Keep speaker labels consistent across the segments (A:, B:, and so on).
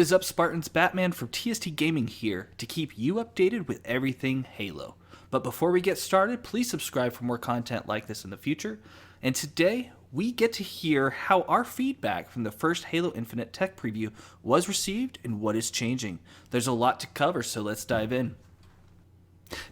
A: is up, Spartans? Batman from TST Gaming here to keep you updated with everything Halo. But before we get started, please subscribe for more content like this in the future. And today, we get to hear how our feedback from the first Halo Infinite tech preview was received and what is changing. There's a lot to cover, so let's dive in.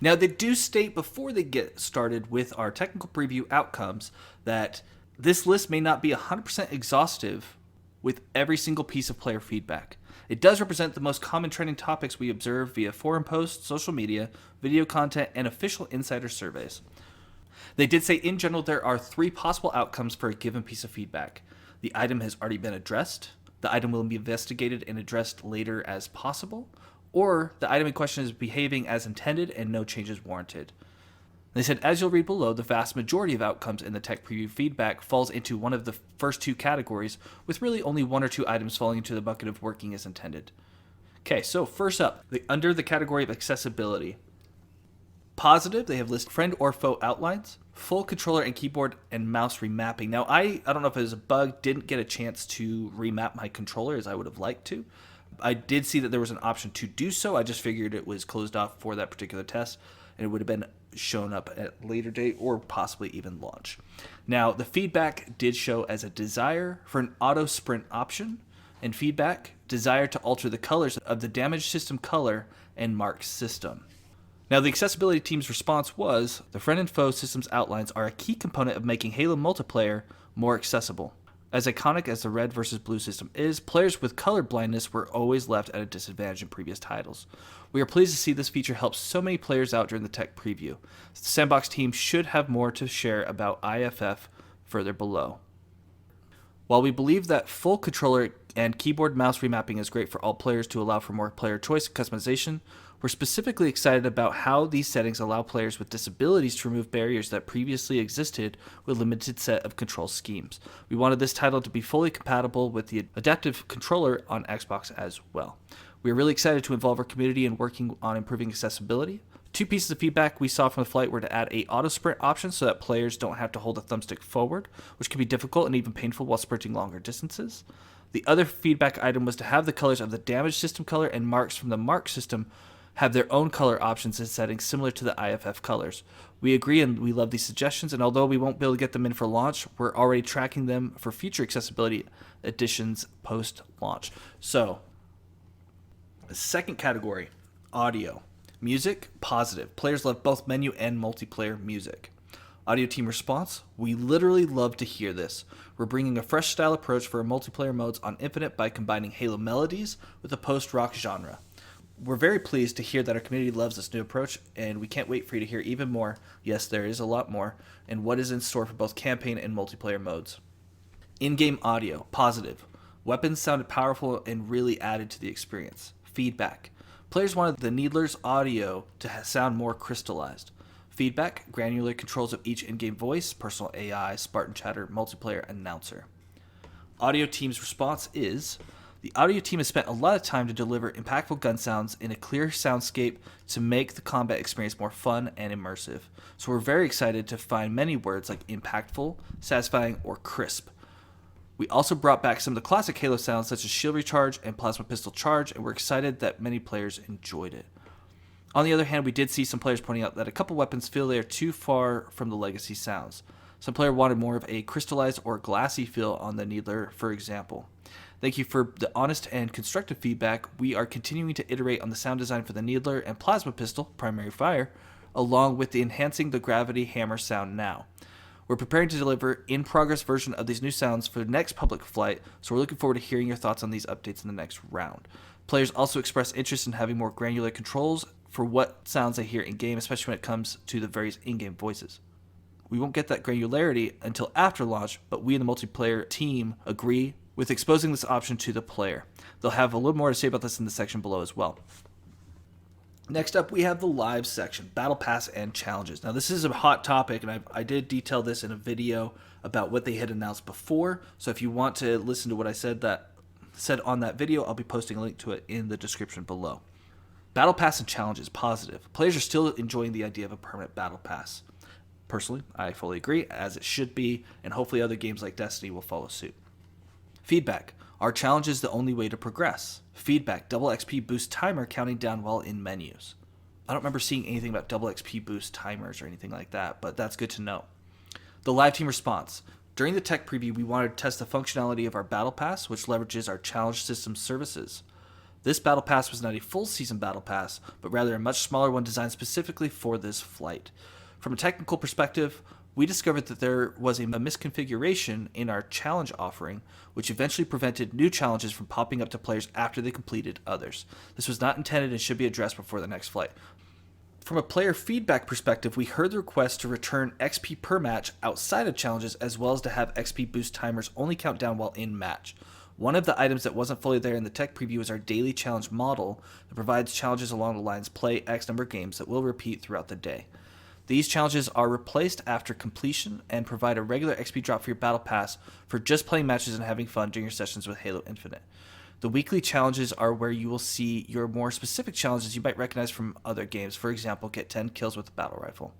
A: Now, they do state before they get started with our technical preview outcomes that this list may not be 100% exhaustive with every single piece of player feedback. It does represent the most common trending topics we observe via forum posts, social media, video content, and official insider surveys. They did say in general there are 3 possible outcomes for a given piece of feedback. The item has already been addressed, the item will be investigated and addressed later as possible, or the item in question is behaving as intended and no changes warranted. They said, as you'll read below, the vast majority of outcomes in the tech preview feedback falls into one of the first 2 categories, with really only 1 or 2 items falling into the bucket of working as intended. Okay, so first up, under the category of accessibility. Positive, they have listed friend or foe outlines, full controller and keyboard and mouse remapping. Now, I don't know if it was a bug, didn't get a chance to remap my controller as I would have liked to. I did see that there was an option to do so. I just figured it was closed off for that particular test, and it would have been shown up at a later date or possibly even launch. Now, the feedback did show as a desire for an auto sprint option, and feedback desire to alter the colors of the damage system color and mark system. Now, the accessibility team's response was, the friend and foe systems outlines are a key component of making Halo multiplayer more accessible. As iconic as the red versus blue system is, players with color blindness were always left at a disadvantage in previous titles. We are pleased to see this feature help so many players out during the tech preview. The Sandbox team should have more to share about IFF further below. While we believe that full controller and keyboard mouse remapping is great for all players to allow for more player choice and customization, we're specifically excited about how these settings allow players with disabilities to remove barriers that previously existed with a limited set of control schemes. We wanted this title to be fully compatible with the adaptive controller on Xbox as well. We are really excited to involve our community in working on improving accessibility. 2 pieces of feedback we saw from the flight were to add a auto sprint option so that players don't have to hold a thumbstick forward, which can be difficult and even painful while sprinting longer distances. The other feedback item was to have the colors of the damage system color and marks from the mark system have their own color options and settings similar to the IFF colors. We agree and we love these suggestions, and although we won't be able to get them in for launch, we're already tracking them for future accessibility additions post-launch. So, the second category, audio. Music, positive. Players love both menu and multiplayer music. Audio team response, we literally love to hear this. We're bringing a fresh style approach for our multiplayer modes on Infinite by combining Halo melodies with a post-rock genre. We're very pleased to hear that our community loves this new approach, and we can't wait for you to hear even more, yes, there is a lot more, and what is in store for both campaign and multiplayer modes. In-game audio, positive. Weapons sounded powerful and really added to the experience. Feedback. Players wanted the Needler's audio to sound more crystallized. Feedback, granular controls of each in-game voice, personal AI, Spartan chatter, multiplayer announcer. Audio team's response is, the audio team has spent a lot of time to deliver impactful gun sounds in a clear soundscape to make the combat experience more fun and immersive. So we're very excited to find many words like impactful, satisfying, or crisp. We also brought back some of the classic Halo sounds such as shield recharge and plasma pistol charge, and we're excited that many players enjoyed it. On the other hand, we did see some players pointing out that a couple weapons feel they are too far from the legacy sounds. Some player wanted more of a crystallized or glassy feel on the Needler, for example. Thank you for the honest and constructive feedback. We are continuing to iterate on the sound design for the Needler and Plasma Pistol, primary fire, along with the enhancing the Gravity Hammer sound now. We're preparing to deliver in-progress version of these new sounds for the next public flight, so we're looking forward to hearing your thoughts on these updates in the next round. Players also expressed interest in having more granular controls for what sounds they hear in-game, especially when it comes to the various in-game voices. We won't get that granularity until after launch, but we in the multiplayer team agree with exposing this option to the player. They'll have a little more to say about this in the section below as well. Next up, we have the live section, Battle Pass and Challenges. Now, this is a hot topic, and I did detail this in a video about what they had announced before. So if you want to listen to what I said on that video, I'll be posting a link to it in the description below. Battle Pass and Challenges, positive. Players are still enjoying the idea of a permanent Battle Pass. Personally, I fully agree, as it should be, and hopefully other games like Destiny will follow suit. Feedback. Are challenges the only way to progress? Feedback, double XP boost timer counting down while in menus. I don't remember seeing anything about double XP boost timers or anything like that, but that's good to know. The live team response. During the tech preview, we wanted to test the functionality of our Battle Pass, which leverages our challenge system services. This Battle Pass was not a full season Battle Pass, but rather a much smaller one designed specifically for this flight. From a technical perspective, we discovered that there was a misconfiguration in our challenge offering, which eventually prevented new challenges from popping up to players after they completed others. This was not intended and should be addressed before the next flight. From a player feedback perspective, we heard the request to return XP per match outside of challenges, as well as to have XP boost timers only count down while in match. One of the items that wasn't fully there in the tech preview is our daily challenge model that provides challenges along the lines play X number of games that will repeat throughout the day. These challenges are replaced after completion and provide a regular XP drop for your Battle Pass for just playing matches and having fun during your sessions with Halo Infinite. The weekly challenges are where you will see your more specific challenges you might recognize from other games. For example, get 10 kills with a battle rifle.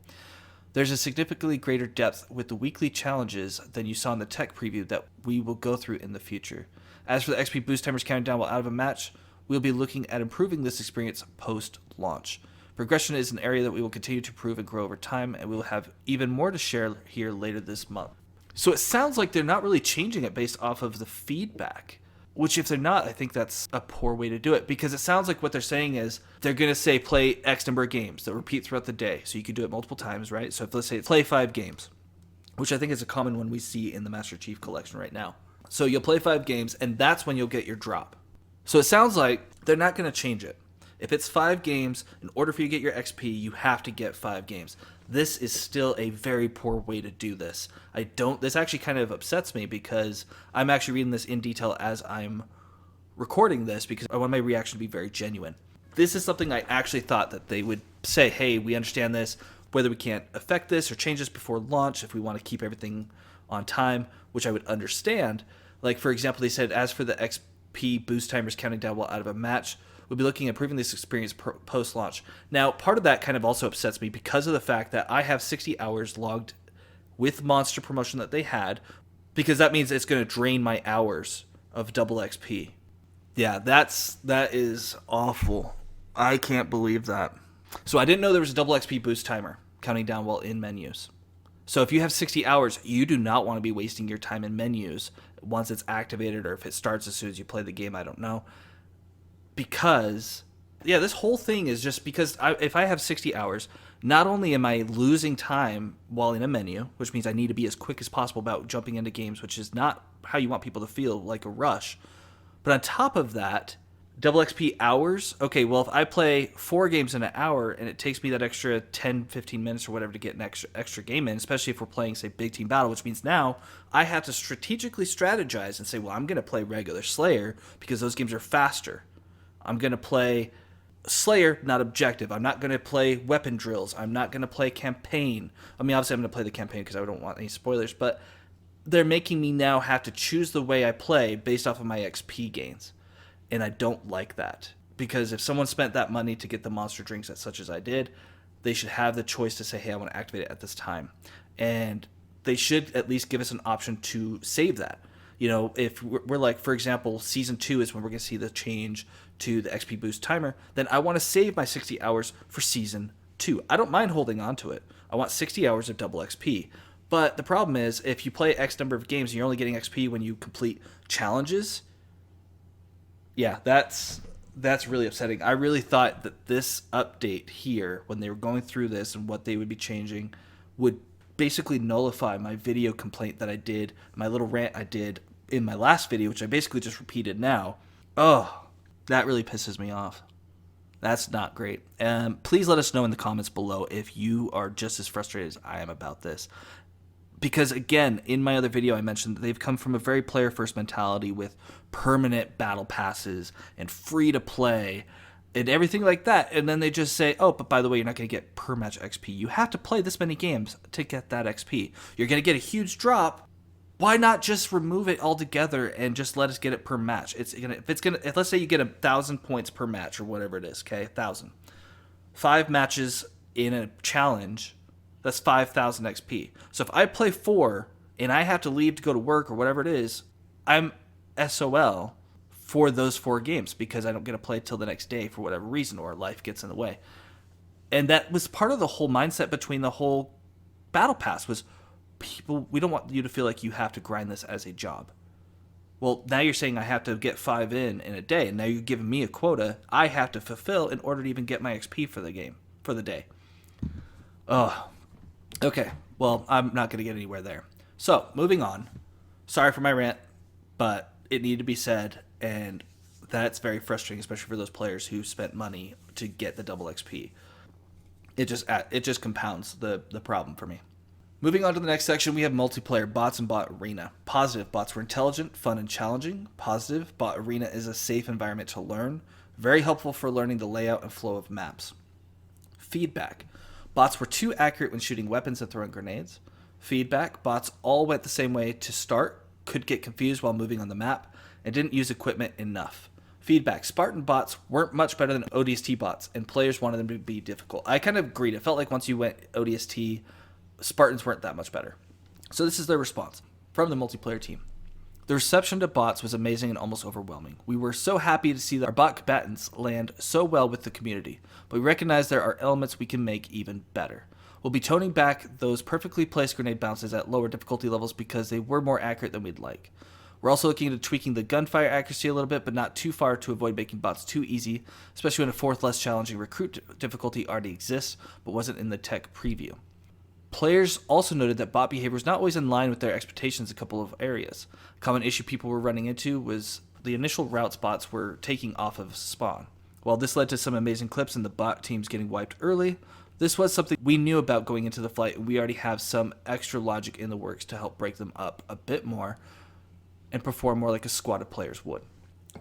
A: There's a significantly greater depth with the weekly challenges than you saw in the tech preview that we will go through in the future. As for the XP boost timers counting down while out of a match, we'll be looking at improving this experience post-launch. Progression is an area that we will continue to improve and grow over time, and we will have even more to share here later this month. So it sounds like they're not really changing it based off of the feedback, which if they're not, I think that's a poor way to do it, because it sounds like what they're saying is they're going to say play X number of games that repeat throughout the day. So you can do it multiple times, right? So if let's say it's play 5 games, which I think is a common one we see in the Master Chief Collection right now. So you'll play 5 games, and that's when you'll get your drop. So it sounds like they're not going to change it. If it's 5 games, in order for you to get your XP, you have to get 5 games. This is still a very poor way to do this. This actually kind of upsets me because I'm actually reading this in detail as I'm recording this because I want my reaction to be very genuine. This is something I actually thought that they would say, hey, we understand this, whether we can't affect this or change this before launch if we want to keep everything on time, which I would understand. Like, for example, they said, as for the XP boost timers counting down while out of a match, we'll be looking at improving this experience post-launch. Now, part of that kind of also upsets me because of the fact that I have 60 hours logged with Monster promotion that they had, because that means it's going to drain my hours of double XP. Yeah, that is awful. I can't believe that. So I didn't know there was a double XP boost timer counting down while in menus. So if you have 60 hours, you do not want to be wasting your time in menus once it's activated, or if it starts as soon as you play the game, I don't know. Because, yeah, this whole thing is just because if I have 60 hours, not only am I losing time while in a menu, which means I need to be as quick as possible about jumping into games, which is not how you want people to feel, like a rush. But on top of that, double XP hours, okay, well, if I play 4 games in an hour and it takes me that extra 10, 15 minutes or whatever to get an extra game in, especially if we're playing, say, Big Team Battle, which means now I have to strategically strategize and say, well, I'm going to play regular Slayer because those games are faster. I'm going to play Slayer, not objective. I'm not going to play weapon drills. I'm not going to play campaign. I mean, obviously I'm going to play the campaign because I don't want any spoilers, but they're making me now have to choose the way I play based off of my XP gains. And I don't like that, because if someone spent that money to get the monster drinks such as I did, they should have the choice to say, hey, I want to activate it at this time. And they should at least give us an option to save that. You know, if we're like, for example, Season 2 is when we're going to see the change to the XP boost timer, then I want to save my 60 hours for Season 2. I don't mind holding on to it. I want 60 hours of double XP. But the problem is, if you play X number of games and you're only getting XP when you complete challenges, yeah, that's really upsetting. I really thought that this update here, when they were going through this and what they would be changing, would basically nullify my video complaint that I did, my little rant I did in my last video, which I basically just repeated now. Oh, that really pisses me off. That's not great. Please let us know in the comments below if you are just as frustrated as I am about this. Because, again, in my other video, I mentioned that they've come from a very player-first mentality with permanent battle passes and free-to-play and everything like that. And then they just say, oh, but by the way, you're not going to get per-match XP. You have to play this many games to get that XP. You're going to get a huge drop. Why not just remove it altogether and just let us get it per match? If let's say you get 1,000 points per match or whatever it is, okay, 1,000. 5 matches in a challenge, that's 5,000 XP. So if I play 4 and I have to leave to go to work or whatever it is, I'm SOL for those 4 games because I don't get to play till the next day for whatever reason or life gets in the way. And that was part of the whole mindset between the whole battle pass was people, we don't want you to feel like you have to grind this as a job. Well, now you're saying I have to get 5 in a day, and now you're giving me a quota I have to fulfill in order to even get my XP for the game, for the day. Oh, okay. Well, I'm not going to get anywhere there. So, moving on. Sorry for my rant, but it needed to be said, and that's very frustrating, especially for those players who spent money to get the double XP. It just compounds the problem for me. Moving on to the next section, we have multiplayer bots and bot arena. Positive, bots were intelligent, fun, and challenging. Positive, bot arena is a safe environment to learn. Very helpful for learning the layout and flow of maps. Feedback, bots were too accurate when shooting weapons and throwing grenades. Feedback, bots all went the same way to start, could get confused while moving on the map, and didn't use equipment enough. Feedback, Spartan bots weren't much better than ODST bots, and players wanted them to be difficult. I kind of agreed. It felt like once you went ODST, Spartans weren't that much better. So this is their response from the multiplayer team. The reception to bots was amazing and almost overwhelming. We were so happy to see that our bot combatants land so well with the community, but we recognize there are elements we can make even better. We'll be toning back those perfectly placed grenade bounces at lower difficulty levels because they were more accurate than we'd like. We're also looking into tweaking the gunfire accuracy a little bit, but not too far to avoid making bots too easy, especially when a 4th less challenging recruit difficulty already exists, but wasn't in the tech preview. Players also noted that bot behavior was not always in line with their expectations in a couple of areas. A common issue people were running into was the initial routes bots were taking off of spawn. While this led to some amazing clips and the bot teams getting wiped early, this was something we knew about going into the flight, and we already have some extra logic in the works to help break them up a bit more and perform more like a squad of players would.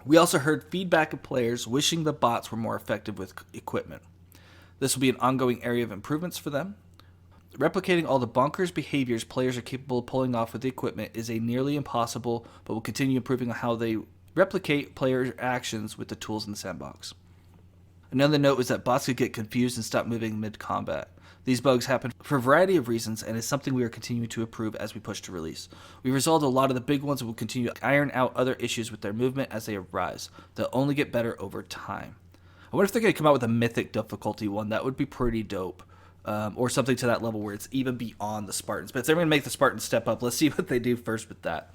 A: We also heard feedback of players wishing the bots were more effective with equipment. This will be an ongoing area of improvements for them. Replicating all the bonkers behaviors players are capable of pulling off with the equipment is a nearly impossible, but will continue improving on how they replicate player actions with the tools in the sandbox. Another note was that bots could get confused and stop moving mid-combat. These bugs happen for a variety of reasons and is something we are continuing to improve as we push to release. We resolved a lot of the big ones and will continue to iron out other issues with their movement as they arise. They'll only get better over time. I wonder if they're going to come out with a mythic difficulty one. That would be pretty dope. Or something to that level where it's even beyond the Spartans. But if they're going to make the Spartans step up, let's see what they do first with that.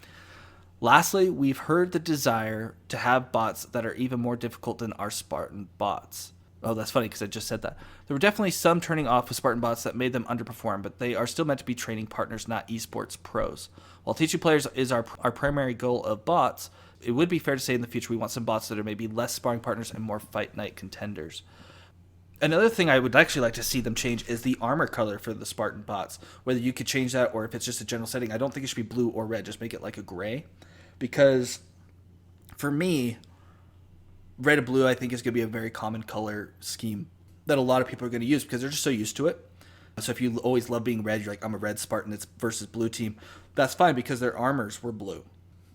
A: Lastly, we've heard the desire to have bots that are even more difficult than our Spartan bots. Oh, that's funny because I just said that. There were definitely some turning off with Spartan bots that made them underperform, but they are still meant to be training partners, not esports pros. While teaching players is our primary goal of bots, it would be fair to say in the future we want some bots that are maybe less sparring partners and more fight night contenders. Another thing I would actually like to see them change is the armor color for the Spartan bots. Whether you could change that or if it's just a general setting, I don't think it should be blue or red. Just make it like a gray. Because for me, red and blue I think is going to be a very common color scheme that a lot of people are going to use because they're just so used to it. So if you always love being red, you're like, I'm a red Spartan, it's versus blue team. That's fine because their armors were blue.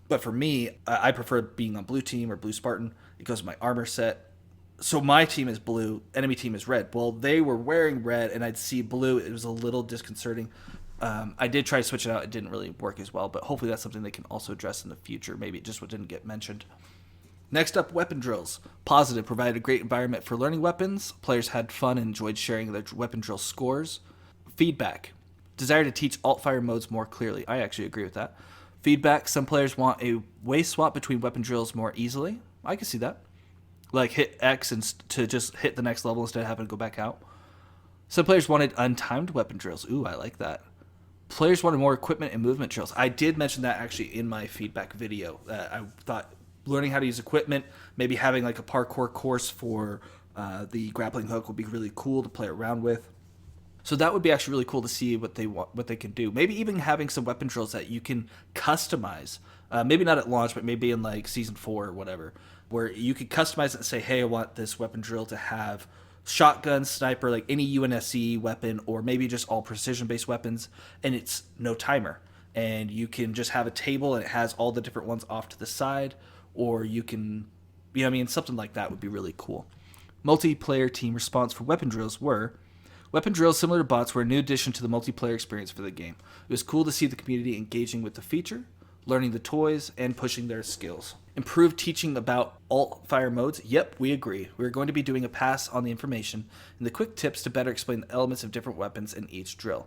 A: But for me, I prefer being on blue team or blue Spartan. It goes with my armor set. So my team is blue, enemy team is red. Well, they were wearing red, and I'd see blue. It was a little disconcerting. I did try to switch it out. It didn't really work as well, but hopefully that's something they can also address in the future. Maybe it just didn't get mentioned. Next up, weapon drills. Positive, provided a great environment for learning weapons. Players had fun and enjoyed sharing their weapon drill scores. Feedback. Desire to teach alt-fire modes more clearly. I actually agree with that. Feedback. Some players want a way swap between weapon drills more easily. I can see that. Like hit X and to just hit the next level instead of having to go back out. Some players wanted untimed weapon drills. Ooh, I like that. Players wanted more equipment and movement drills. I did mention that actually in my feedback video. I thought learning how to use equipment, maybe having like a parkour course for the grappling hook would be really cool to play around with. So that would be actually really cool to see what they can do. Maybe even having some weapon drills that you can customize. Maybe not at launch, but maybe in like season 4 or whatever, where you could customize it and say, hey, I want this weapon drill to have shotgun, sniper, like any UNSC weapon, or maybe just all precision-based weapons, and it's no timer. And you can just have a table and it has all the different ones off to the side, or you can, something like that would be really cool. Multiplayer team response for weapon drills were, weapon drills similar to bots were a new addition to the multiplayer experience for the game. It was cool to see the community engaging with the feature. learning the toys, and pushing their skills. Improved teaching about alt fire modes. Yep, we agree. We're going to be doing a pass on the information and the quick tips to better explain the elements of different weapons in each drill.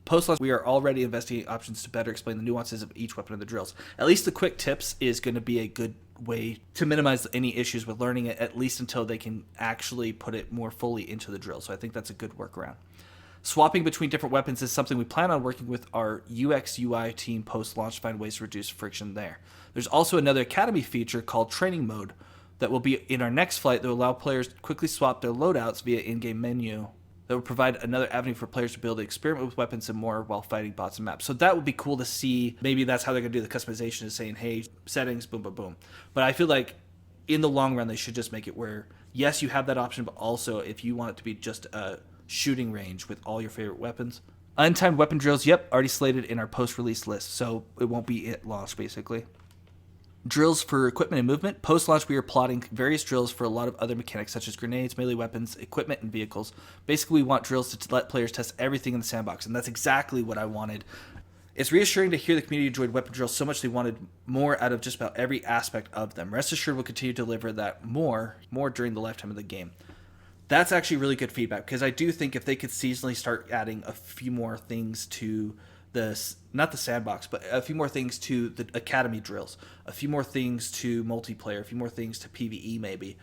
A: Post-launch, we are already investigating options to better explain the nuances of each weapon in the drills. At least the quick tips is going to be a good way to minimize any issues with learning it, at least until they can actually put it more fully into the drill. So I think that's a good workaround. Swapping between different weapons is something we plan on working with our UX UI team post-launch to find ways to reduce friction there. There's also another Academy feature called Training Mode that will be in our next flight that will allow players to quickly swap their loadouts via in-game menu. That would provide another avenue for players to be able to experiment with weapons and more while fighting bots and maps. So that would be cool to see. Maybe that's how they're going to do the customization, is saying, hey, settings, boom, boom, boom. But I feel like in the long run, they should just make it where, yes, you have that option, but also if you want it to be just a shooting range with all your favorite weapons. Untimed weapon drills, yep, already slated in our post-release list, so it won't be at launch, basically. Drills for equipment and movement. Post-launch, we are plotting various drills for a lot of other mechanics, such as grenades, melee weapons, equipment, and vehicles. Basically, we want drills to let players test everything in the sandbox, and that's exactly what I wanted. It's reassuring to hear the community enjoyed weapon drills so much they wanted more out of just about every aspect of them. Rest assured, we'll continue to deliver that more during the lifetime of the game. That's actually really good feedback, because I do think if they could seasonally start adding a few more things to not the sandbox, but a few more things to the academy drills, a few more things to multiplayer, a few more things to PvE maybe,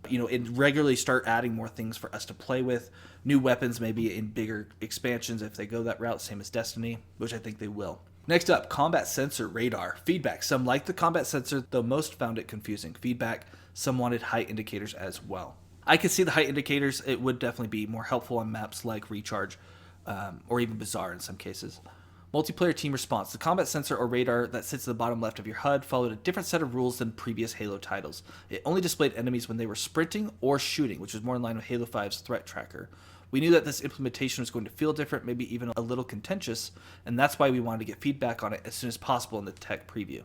A: and regularly start adding more things for us to play with, new weapons maybe in bigger expansions if they go that route, same as Destiny, which I think they will. Next up, combat sensor radar. Feedback. Some liked the combat sensor, though most found it confusing. Feedback. Some wanted height indicators as well. I could see the height indicators. It would definitely be more helpful on maps like Recharge, or even Bazaar in some cases. Multiplayer team response. The combat sensor or radar that sits at the bottom left of your HUD followed a different set of rules than previous Halo titles. It only displayed enemies when they were sprinting or shooting, which was more in line with Halo 5's threat tracker. We knew that this implementation was going to feel different, maybe even a little contentious, and that's why we wanted to get feedback on it as soon as possible in the tech preview.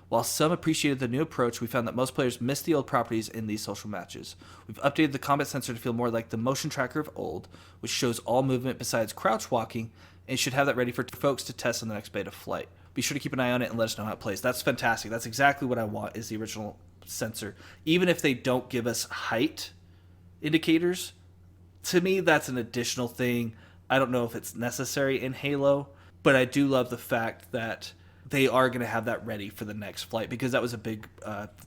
A: While some appreciated the new approach, we found that most players missed the old properties in these social matches. We've updated the combat sensor to feel more like the motion tracker of old, which shows all movement besides crouch walking, and should have that ready for folks to test on the next beta flight. Be sure to keep an eye on it and let us know how it plays. That's fantastic. That's exactly what I want, is the original sensor. Even if they don't give us height indicators, to me that's an additional thing. I don't know if it's necessary in Halo, but I do love the fact that they are going to have that ready for the next flight, because that was a big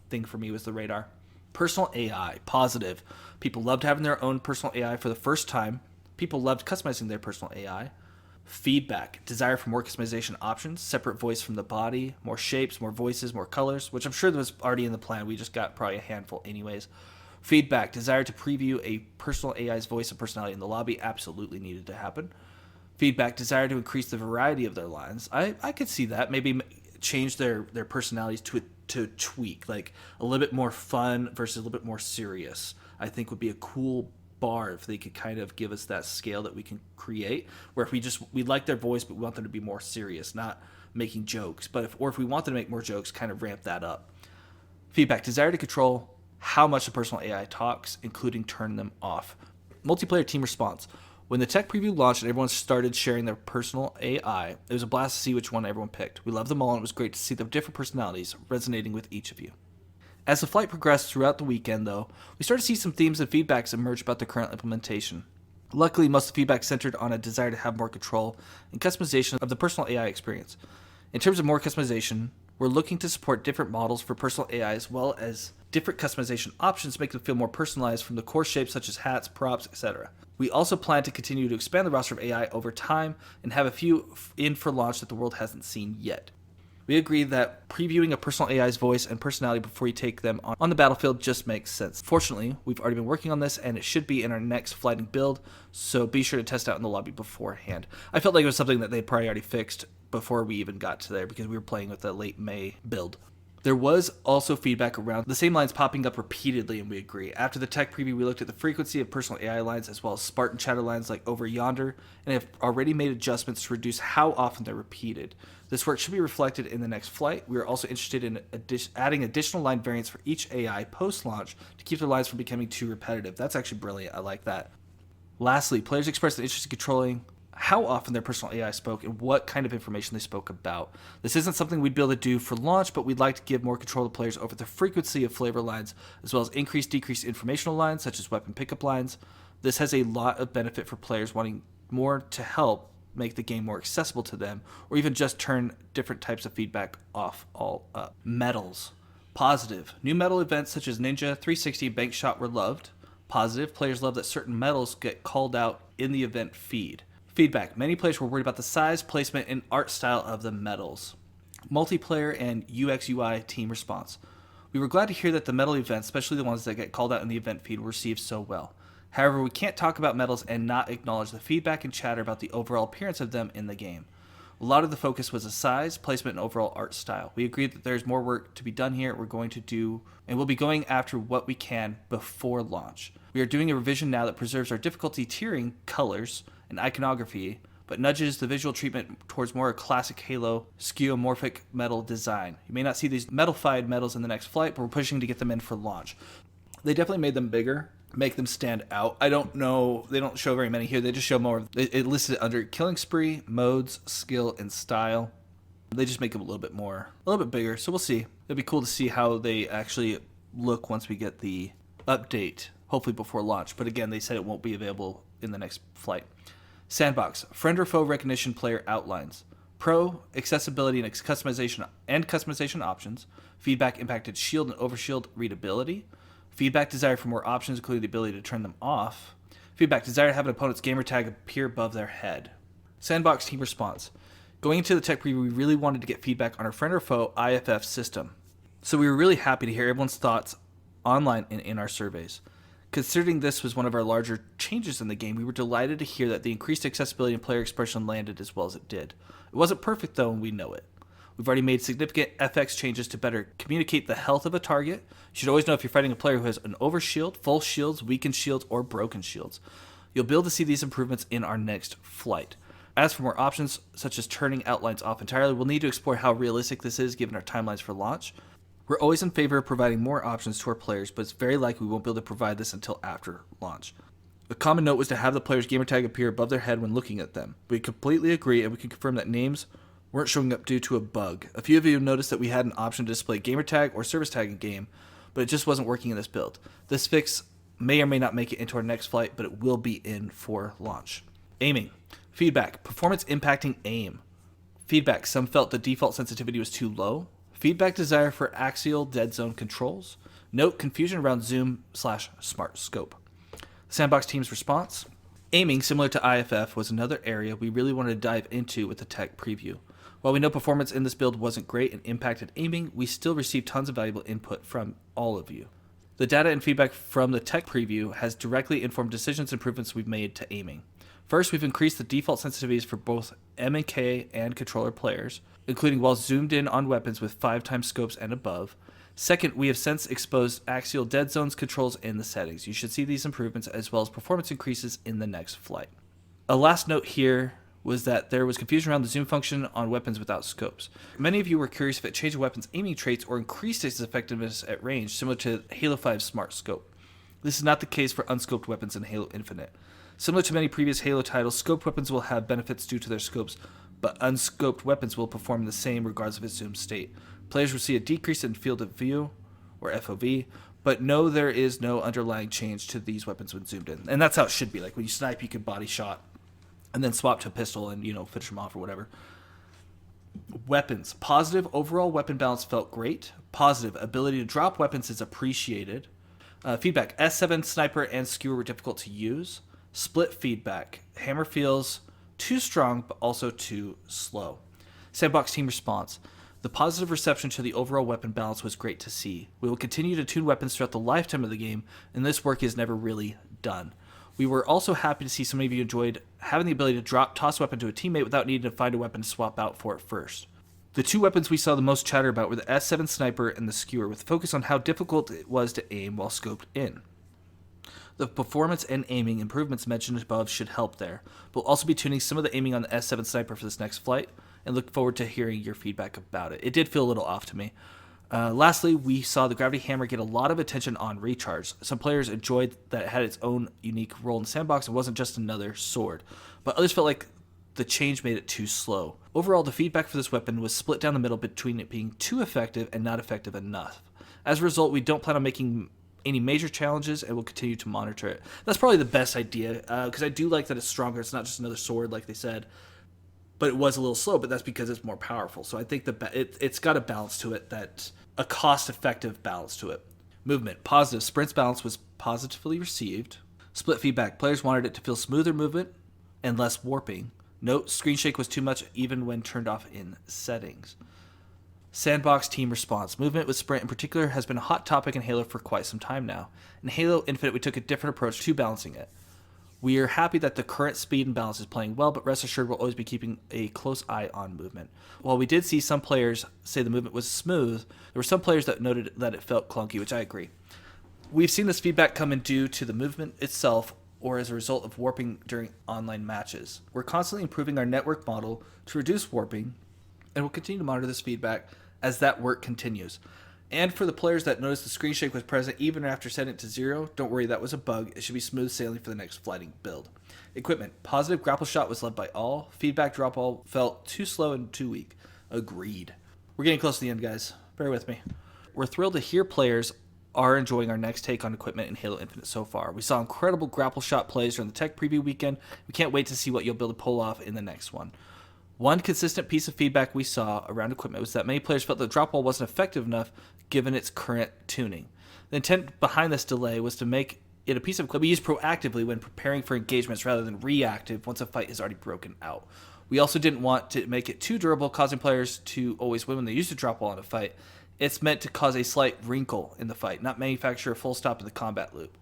A: thing for me, was the radar. Personal AI, positive. People loved having their own personal AI for the first time. People loved customizing their personal AI. Feedback, desire for more customization options, separate voice from the body, more shapes, more voices, more colors, which I'm sure was already in the plan. We just got probably a handful anyways. Feedback, desire to preview a personal AI's voice and personality in the lobby, absolutely needed to happen. Feedback, desire to increase the variety of their lines. I could see that. Maybe change their personalities to tweak, like a little bit more fun versus a little bit more serious. I think would be a cool bar if they could kind of give us that scale that we can create, where if we like their voice, but we want them to be more serious, not making jokes. But if we want them to make more jokes, kind of ramp that up. Feedback, desire to control how much the personal AI talks, including turn them off. Multiplayer team response. When the tech preview launched and everyone started sharing their personal AI, it was a blast to see which one everyone picked. We loved them all, and it was great to see the different personalities resonating with each of you. As the flight progressed throughout the weekend, though, we started to see some themes and feedbacks emerge about the current implementation. Luckily, most of the feedback centered on a desire to have more control and customization of the personal AI experience. In terms of more customization, we're looking to support different models for personal AI, as well as different customization options to make them feel more personalized, from the core shapes such as hats, props, etc. We also plan to continue to expand the roster of AI over time and have a few in for launch that the world hasn't seen yet. We agree that previewing a personal AI's voice and personality before you take them on the battlefield just makes sense. Fortunately, we've already been working on this, and it should be in our next flighting build, so be sure to test out in the lobby beforehand. I felt like it was something that they'd probably already fixed before we even got to there, because we were playing with the late May build. There was also feedback around the same lines popping up repeatedly, and we agree. After the tech preview, we looked at the frequency of personal AI lines as well as Spartan chatter lines like over yonder, and have already made adjustments to reduce how often they're repeated. This work should be reflected in the next flight. We are also interested in adding additional line variants for each AI post-launch to keep their lines from becoming too repetitive. That's actually brilliant. I like that. Lastly, players expressed an interest in controlling how often their personal AI spoke and what kind of information they spoke about. This isn't something we'd be able to do for launch, but we'd like to give more control to players over the frequency of flavor lines, as well as increase, decrease informational lines, such as weapon pickup lines. This has a lot of benefit for players wanting more to help make the game more accessible to them, or even just turn different types of feedback off all up. Medals. Positive. New medal events such as Ninja, 360, and Bank Shot were loved. Positive. Players love that certain medals get called out in the event feed. Feedback. Many players were worried about the size, placement, and art style of the medals. Multiplayer and UX UI team response. We were glad to hear that the medal events, especially the ones that get called out in the event feed, were received so well. However, we can't talk about medals and not acknowledge the feedback and chatter about the overall appearance of them in the game. A lot of the focus was the size, placement, and overall art style. We agree that there's more work to be done here. We're going to do, and we'll be going after what we can before launch. We are doing a revision now that preserves our difficulty tiering colors and iconography, but nudges the visual treatment towards more a classic Halo skeuomorphic medal design. You may not see these medalified medals in the next flight, but we're pushing to get them in for launch. They definitely made them bigger, make them stand out. I don't know, they don't show very many here. They just show more. It listed under killing spree, modes, skill, and style. They just make them a little bit bigger. So we'll see. It'll be cool to see how they actually look once we get the update, hopefully before launch. But again, they said it won't be available in the next flight. Sandbox, friend or foe recognition player outlines. Pro, accessibility and customization options. Feedback impacted shield and overshield readability. Feedback desire for more options, including the ability to turn them off. Feedback desire to have an opponent's gamertag appear above their head. Sandbox team response. Going into the tech preview, we really wanted to get feedback on our friend or foe IFF system. So we were really happy to hear everyone's thoughts online and in our surveys. Considering this was one of our larger changes in the game, we were delighted to hear that the increased accessibility and player expression landed as well as it did. It wasn't perfect though, and we know it. We've already made significant FX changes to better communicate the health of a target. You should always know if you're fighting a player who has an overshield, full shields, weakened shields, or broken shields. You'll be able to see these improvements in our next flight. As for more options, such as turning outlines off entirely, we'll need to explore how realistic this is given our timelines for launch. We're always in favor of providing more options to our players, but it's very likely we won't be able to provide this until after launch. A common note was to have the player's gamertag appear above their head when looking at them. We completely agree, and we can confirm that names weren't showing up due to a bug. A few of you noticed that we had an option to display gamertag or service tag in game, but it just wasn't working in this build. This fix may or may not make it into our next flight, but it will be in for launch. Aiming. Feedback. Performance impacting aim. Feedback. Some felt the default sensitivity was too low. Feedback desire for axial dead zone controls. Note confusion around zoom/smart scope. Sandbox team's response. Aiming, similar to IFF, was another area we really wanted to dive into with the tech preview. While we know performance in this build wasn't great and impacted aiming, we still received tons of valuable input from all of you. The data and feedback from the tech preview has directly informed decisions and improvements we've made to aiming. First, we've increased the default sensitivities for both M&K and controller players, including while zoomed in on weapons with 5x scopes and above. Second, we have since exposed axial dead zones controls in the settings. You should see these improvements as well as performance increases in the next flight. A last note here was that there was confusion around the zoom function on weapons without scopes. Many of you were curious if it changed a weapon's aiming traits or increased its effectiveness at range, similar to Halo 5's Smart Scope. This is not the case for unscoped weapons in Halo Infinite. Similar to many previous Halo titles, scoped weapons will have benefits due to their scopes, but unscoped weapons will perform the same regardless of its zoom state. Players will see a decrease in field of view, or FOV, but no, there is no underlying change to these weapons when zoomed in. And that's how it should be. Like when you snipe, you can body shot and then swap to a pistol and, finish them off or whatever. Weapons. Positive overall weapon balance felt great. Positive ability to drop weapons is appreciated. Feedback. S7 sniper and skewer were difficult to use. Split feedback. Hammer feels too strong, but also too slow. Sandbox team response. The positive reception to the overall weapon balance was great to see. We will continue to tune weapons throughout the lifetime of the game, and this work is never really done. We were also happy to see so many of you enjoyed having the ability to toss a weapon to a teammate without needing to find a weapon to swap out for it first. The two weapons we saw the most chatter about were the S7 sniper and the skewer, with focus on how difficult it was to aim while scoped in. The performance and aiming improvements mentioned above should help there. We'll also be tuning some of the aiming on the S7 sniper for this next flight, and look forward to hearing your feedback about it. It did feel a little off to me. Lastly, we saw the Gravity Hammer get a lot of attention on recharge. Some players enjoyed that it had its own unique role in the sandbox and wasn't just another sword. But others felt like the change made it too slow. Overall, the feedback for this weapon was split down the middle between it being too effective and not effective enough. As a result, we don't plan on making any major challenges and we'll continue to monitor it. That's probably the best idea, because I do like that it's stronger. It's not just another sword like they said, but it was a little slow, but that's because it's more powerful. So I think it's got a balance to it, that a cost-effective balance to it. Movement, positive. Sprint's balance was positively received. Split feedback, players wanted it to feel smoother movement and less warping. Note, screen shake was too much even when turned off in settings. Sandbox team response. Movement with sprint in particular has been a hot topic in Halo for quite some time now. In Halo Infinite, we took a different approach to balancing it. We are happy that the current speed and balance is playing well, but rest assured we'll always be keeping a close eye on movement. While we did see some players say the movement was smooth, there were some players that noted that it felt clunky, which I agree. We've seen this feedback come in due to the movement itself or as a result of warping during online matches. We're constantly improving our network model to reduce warping, and we'll continue to monitor this feedback as that work continues. And for the players that noticed the screen shake was present even after setting it to 0, don't worry, that was a bug. It should be smooth sailing for the next flighting build. Equipment. Positive grapple shot was loved by all. Feedback drop all felt too slow and too weak. Agreed. We're getting close to the end, guys. Bear with me. We're thrilled to hear players are enjoying our next take on equipment in Halo Infinite so far. We saw incredible grapple shot plays during the tech preview weekend. We can't wait to see what you'll be able to pull off in the next one. One consistent piece of feedback we saw around equipment was that many players felt the drop ball wasn't effective enough given its current tuning. The intent behind this delay was to make it a piece of equipment we use proactively when preparing for engagements rather than reactive once a fight is already broken out. We also didn't want to make it too durable, causing players to always win when they use the drop ball in a fight. It's meant to cause a slight wrinkle in the fight, not manufacture a full stop in the combat loop.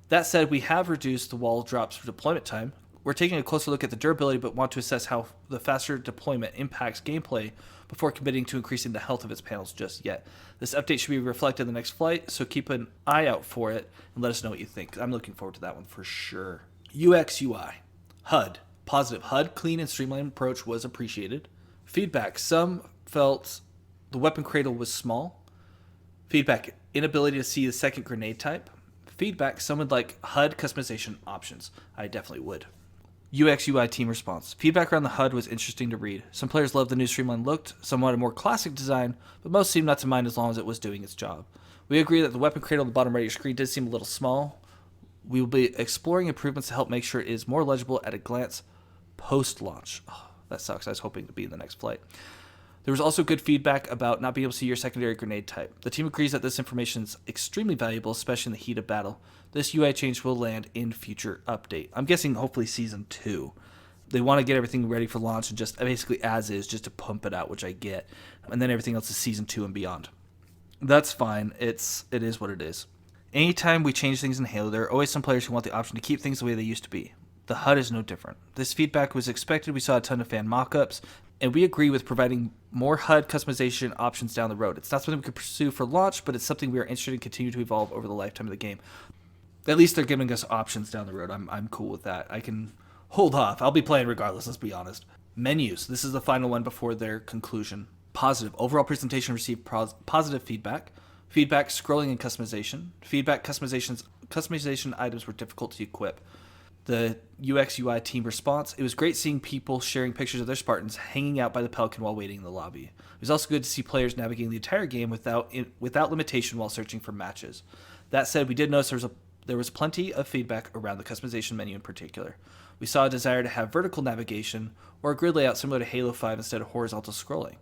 A: That said, we have reduced the wall drops for deployment time. We're taking a closer look at the durability, but want to assess how the faster deployment impacts gameplay before committing to increasing the health of its panels just yet. This update should be reflected in the next flight, so keep an eye out for it and let us know what you think. I'm looking forward to that one for sure. UX UI. HUD. Positive. HUD clean and streamlined approach was appreciated. Feedback. Some felt the weapon cradle was small. Feedback. Inability to see the second grenade type. Feedback. Some would like HUD customization options. I definitely would. UX UI team response. Feedback around the HUD was interesting to read. Some players loved the new streamlined look, some wanted a more classic design, but most seemed not to mind as long as it was doing its job. We agree that the weapon cradle on the bottom right of your screen did seem a little small. We will be exploring improvements to help make sure it is more legible at a glance post-launch. Oh, that sucks. I was hoping to be in the next flight. There was also good feedback about not being able to see your secondary grenade type. The team agrees that this information is extremely valuable, especially in the heat of battle. This UI change will land in future update. I'm guessing hopefully Season 2. They want to get everything ready for launch and just basically as is, just to pump it out, which I get. And then everything else is Season 2 and beyond. That's fine. It is what it is. Anytime we change things in Halo, there are always some players who want the option to keep things the way they used to be. The HUD is no different. This feedback was expected. We saw a ton of fan mock-ups, and we agree with providing more HUD customization options down the road. It's not something we could pursue for launch, but it's something we are interested in continue to evolve over the lifetime of the game. At least they're giving us options down the road. I'm cool with that. I can hold off. I'll be playing regardless, let's be honest. Menus. This is the final one before their conclusion. Positive. Overall presentation received positive feedback. Feedback, scrolling, and customization. Feedback, customization items were difficult to equip. The UX UI team response. It was great seeing people sharing pictures of their Spartans hanging out by the Pelican while waiting in the lobby. It was also good to see players navigating the entire game without limitation while searching for matches. That said, we did notice there was plenty of feedback around the customization menu in particular. We saw a desire to have vertical navigation or a grid layout similar to Halo 5 instead of horizontal scrolling.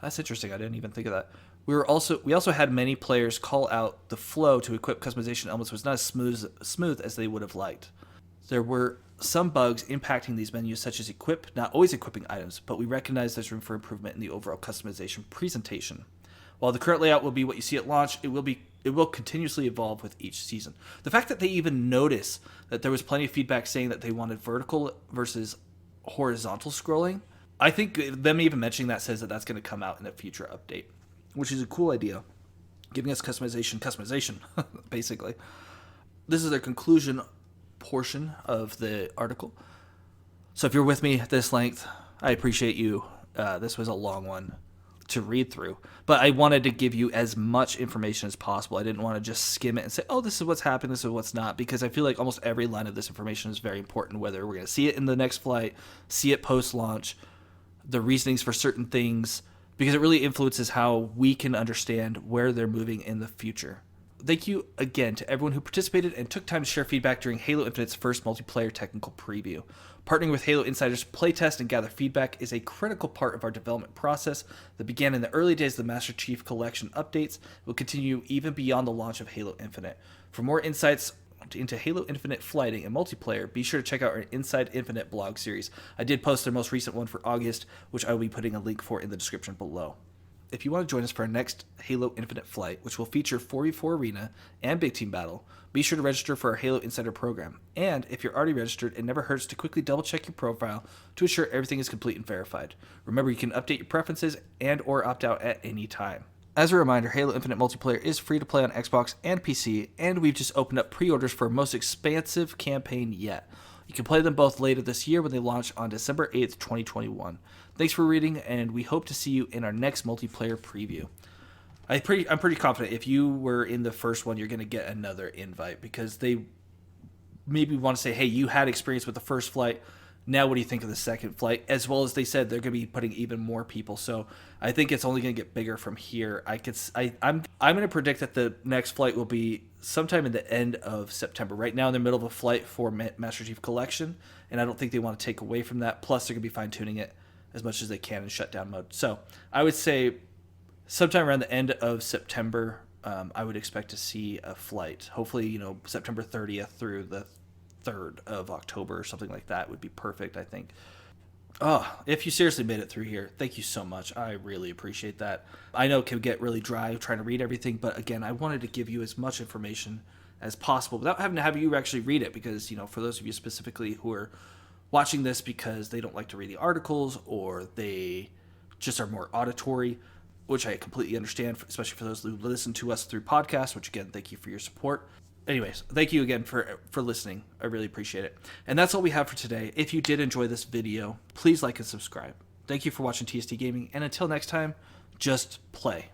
A: That's interesting. I didn't even think of that. We also had many players call out the flow to equip customization elements was not as smooth as they would have liked. There were some bugs impacting these menus, such as equip, not always equipping items, but we recognize there's room for improvement in the overall customization presentation. While the current layout will be what you see at launch, it will continuously evolve with each season. The fact that they even notice that there was plenty of feedback saying that they wanted vertical versus horizontal scrolling, I think them even mentioning that says that that's going to come out in a future update, which is a cool idea, giving us customization, basically. This is their conclusion portion of the article. So if you're with me at this length, I appreciate you. This was a long one. to read through. But I wanted to give you as much information as possible. I didn't want to just skim it and say, oh, this is what's happened, this is what's not, because I feel like almost every line of this information is very important, whether we're going to see it in the next flight, see it post-launch, the reasonings for certain things, because it really influences how we can understand where they're moving in the future. Thank you again to everyone who participated and took time to share feedback during Halo Infinite's first multiplayer technical preview. Partnering with Halo Insiders to playtest and gather feedback is a critical part of our development process that began in the early days of the Master Chief Collection updates and will continue even beyond the launch of Halo Infinite. For more insights into Halo Infinite flighting and multiplayer, be sure to check out our Inside Infinite blog series. I did post their most recent one for August, which I will be putting a link for in the description below. If you want to join us for our next Halo Infinite flight, which will feature 4v4 Arena and Big Team Battle, be sure to register for our Halo Insider program. And if you're already registered, it never hurts to quickly double-check your profile to ensure everything is complete and verified. Remember, you can update your preferences and or opt out at any time. As a reminder, Halo Infinite multiplayer is free to play on Xbox and PC, and we've just opened up pre-orders for our most expansive campaign yet. You can play them both later this year when they launch on December 8th, 2021. Thanks for reading, and we hope to see you in our next multiplayer preview. I'm pretty confident if you were in the first one, you're going to get another invite, because they maybe want to say, hey, you had experience with the first flight. Now what do you think of the second flight? As well as they said, they're going to be putting even more people. So I think it's only going to get bigger from here. I'm going to predict that the next flight will be sometime in the end of September. Right now, in the middle of a flight for Master Chief Collection, and I don't think they want to take away from that. Plus, they're going to be fine-tuning it as much as they can in shutdown mode. So I would say sometime around the end of September, I would expect to see a flight. Hopefully, September 30th through the 3rd of October or something like that would be perfect, I think. Oh, if you seriously made it through here, thank you so much. I really appreciate that. I know it can get really dry trying to read everything, but again, I wanted to give you as much information as possible without having to have you actually read it, because, for those of you specifically who are watching this because they don't like to read the articles or they just are more auditory, which I completely understand, especially for those who listen to us through podcasts, which again, thank you for your support. Anyways, thank you again for listening. I really appreciate it. And that's all we have for today. If you did enjoy this video, please like and subscribe. Thank you for watching TST Gaming, and until next time, just play.